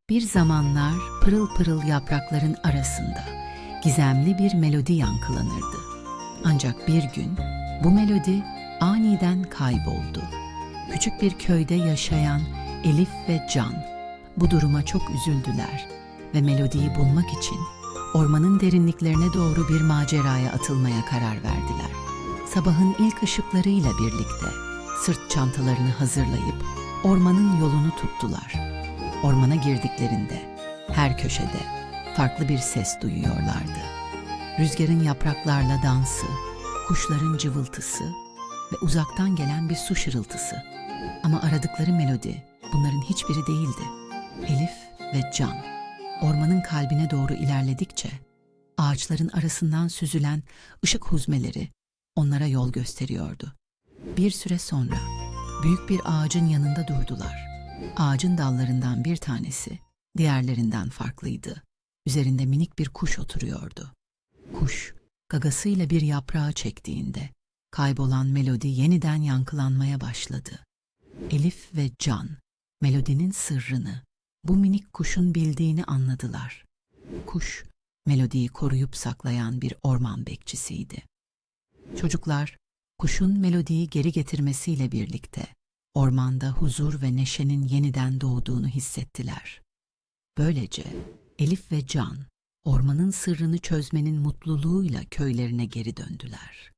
Bir zamanlar pırıl pırıl yaprakların arasında gizemli bir melodi yankılanırdı. Ancak bir gün bu melodi aniden kayboldu. Küçük bir köyde yaşayan Elif ve Can bu duruma çok üzüldüler ve melodiyi bulmak için ormanın derinliklerine doğru bir maceraya atılmaya karar verdiler. Sabahın ilk ışıklarıyla birlikte sırt çantalarını hazırlayıp ormanın yolunu tuttular. Ormana girdiklerinde her köşede farklı bir ses duyuyorlardı. Rüzgarın yapraklarla dansı, kuşların cıvıltısı ve uzaktan gelen bir su şırıltısı. Ama aradıkları melodi bunların hiçbiri değildi. Elif ve Can ormanın kalbine doğru ilerledikçe ağaçların arasından süzülen ışık huzmeleri onlara yol gösteriyordu. Bir süre sonra büyük bir ağacın yanında durdular. Ağacın dallarından bir tanesi diğerlerinden farklıydı. Üzerinde minik bir kuş oturuyordu. Kuş gagasıyla bir yaprağı çektiğinde kaybolan melodi yeniden yankılanmaya başladı. Elif ve Can melodinin sırrını bu minik kuşun bildiğini anladılar. Kuş melodiyi koruyup saklayan bir orman bekçisiydi. Çocuklar kuşun melodiyi geri getirmesiyle birlikte ormanda huzur ve neşenin yeniden doğduğunu hissettiler. Böylece Elif ve Can ormanın sırrını çözmenin mutluluğuyla köylerine geri döndüler.